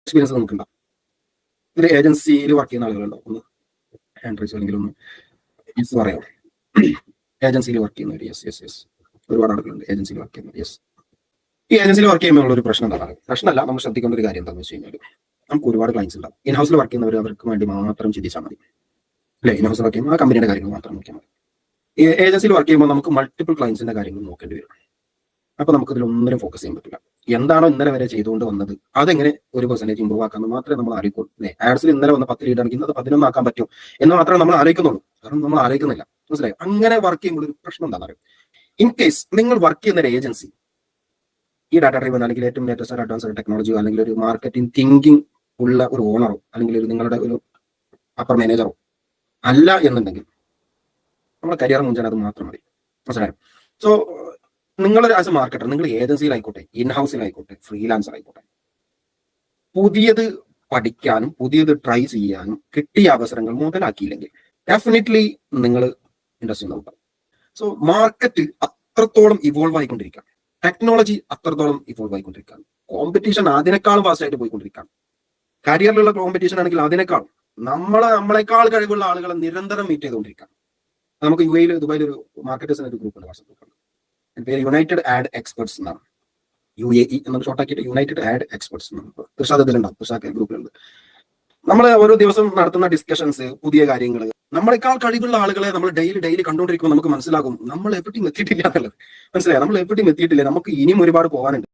Experience നമുക്കുണ്ടാവും. ഒരു ഏജൻസിയിൽ work ചെയ്യുന്ന ആളുകളുണ്ടോ? ഒന്ന് ഹാൻഡ് റൈസ് അല്ലെങ്കിൽ ഒന്ന് യെസ് പറയാം. ഏജൻസിയിൽ വർക്ക് ചെയ്യുന്നവർ യെസ് യെസ് യെസ് ഒരുപാട് ആളുകളുണ്ട് ഏജൻസിയിൽ വർക്ക് ചെയ്യുന്നവർ യെസ്. ഈ ഏജൻസിയിൽ വർക്ക് ചെയ്യുമ്പോൾ ഒരു പ്രശ്നം എന്താണ്? പ്രശ്നമല്ല, നമ്മൾ ശ്രദ്ധിക്കേണ്ട ഒരു കാര്യം എന്താണെന്ന് വെച്ച് കഴിഞ്ഞാൽ നമുക്ക് ഒരുപാട് ക്ലയൻസ് ഉണ്ടാവും. ഇൻ ഹൗസിൽ വർക്ക് ചെയ്യുന്നവർ അവർക്ക് വേണ്ടി മാത്രം ചിന്തിച്ചാൽ മതി അല്ലെ? ഇൻ ഹൗസിൽ വർക്ക് ചെയ്യുമ്പോൾ ആ കമ്പനിയുടെ കാര്യങ്ങൾ മാത്രം നോക്കിയാൽ മതി. ഈ ഏജൻസിയിൽ വർക്ക് ചെയ്യുമ്പോൾ നമുക്ക് മൾട്ടിപ്പിൾ ക്ലയൻസിന്റെ കാര്യങ്ങൾ നോക്കേണ്ടി വരും. അപ്പൊ നമുക്ക് ഇതിൽ ഒന്നിനും ഫോക്കസ് ചെയ്യാൻ പറ്റില്ല. എന്താണോ ഇന്നലെ വരെ ചെയ്തുകൊണ്ട് വന്നത് അതെങ്ങനെ ഒരു പെർസെന്റേജ് ഇമ്പ്രൂവ് ആക്കാമെന്ന് മാത്രമേ നമ്മൾ അറിയിക്കുള്ളൂ. ആഡ്സിൽ ഇന്നലെ വന്ന 10 ലീഡ് ആണെങ്കിൽ അത് 11 ആക്കാൻ പറ്റും എന്ന് മാത്രമേ നമ്മൾ ആലോചിക്കുന്നുള്ളൂ. കാരണം നമ്മൾ ആലോചിക്കുന്നില്ല. മനസ്സിലായി? അങ്ങനെ വർക്ക് ചെയ്യുമ്പോൾ ഒരു പ്രശ്നം എന്താണെന്ന് അറിയാം. ഇൻ കേസ് നിങ്ങൾ വർക്ക് ചെയ്യുന്ന ഒരു ഏജൻസി ഈ ഡാറ്റ ഡ്രൈവൻ അല്ലെങ്കിൽ ഏറ്റവും ലേറ്റസ്റ്റ് അഡ്വാൻസ്ഡ് ടെക്നോളജിയോ അല്ലെങ്കിൽ ഒരു മാർക്കറ്റിംഗ് തിങ്കിങ് ഉള്ള ഒരു ഓണറോ അല്ലെങ്കിൽ ഒരു നിങ്ങളുടെ ഒരു അപ്പർ മാനേജറോ അല്ല എന്നുണ്ടെങ്കിൽ നമ്മുടെ കരിയർ മുൻചാൻ അത് മാത്രം മതി. മനസ്സിലായോ? സോ നിങ്ങൾ ആസ് എ മാർക്കറ്റർ, നിങ്ങൾ ഏജൻസിയിലായിക്കോട്ടെ, ഇൻ ഹൗസിലായിക്കോട്ടെ, ഫ്രീലാൻസർ ആയിക്കോട്ടെ, പുതിയത് പഠിക്കാനും പുതിയത് ട്രൈ ചെയ്യാനും കിട്ടിയ അവസരങ്ങൾ മുതലാക്കിയില്ലെങ്കിൽ ഡെഫിനറ്റ്ലി നിങ്ങൾ ഇൻഡസ്ട്രി നോക്കാം. സോ മാർക്കറ്റ് അത്രത്തോളം ഇവോൾവ് ആയിക്കൊണ്ടിരിക്കാം, ടെക്നോളജി അത്രത്തോളം ഇവോൾവ് ആയിക്കൊണ്ടിരിക്കാം, കോമ്പറ്റീഷൻ അതിനേക്കാളും ഫാസ്റ്റ് ആയിട്ട് പോയിക്കൊണ്ടിരിക്കാം. കരിയറിലുള്ള കോമ്പറ്റീഷൻ ആണെങ്കിൽ അതിനേക്കാളും നമ്മളെക്കാൾ കഴിവുള്ള ആളുകളെ നിരന്തരം മീറ്റ് ചെയ്തുകൊണ്ടിരിക്കാം. നമുക്ക് യുഎയിൽ ദുബായിൽ ഒരു മാർക്കറ്റേഴ്സിന് ഒരു ഗ്രൂപ്പ് ഉണ്ട്, വാട്സ്ആപ്പ് ഗ്രൂപ്പ് ഉണ്ട്. പേര് യുണൈറ്റഡ് ആഡ് എക്സ്പെർട്സ് എന്നാണ്. UAE എന്നത് ഷോർട്ടാക്കിയിട്ട് യുണൈറ്റഡ് ആഡ് എക്സ്പെർട്സ് എന്നാണ്. കൃഷാദ് ഇതിലുണ്ടാവും, കൃഷാക്ക് ഗ്രൂപ്പിലുണ്ട്. നമ്മൾ ഓരോ ദിവസം നടത്തുന്ന ഡിസ്കഷൻസ്, പുതിയ കാര്യങ്ങൾ, നമ്മളെക്കാൾ കഴിവുള്ള ആളുകളെ നമ്മൾ ഡെയിലി കണ്ടുകൊണ്ടിരിക്കുമ്പോൾ നമുക്ക് മനസ്സിലാകും നമ്മൾ എവിടെയും എത്തിയിട്ടില്ല എന്നുള്ളത്. മനസ്സിലായി? നമ്മൾ എവിടെയും എത്തിയിട്ടില്ല, നമുക്ക് ഇനിയും ഒരുപാട് പോകാനുണ്ട്.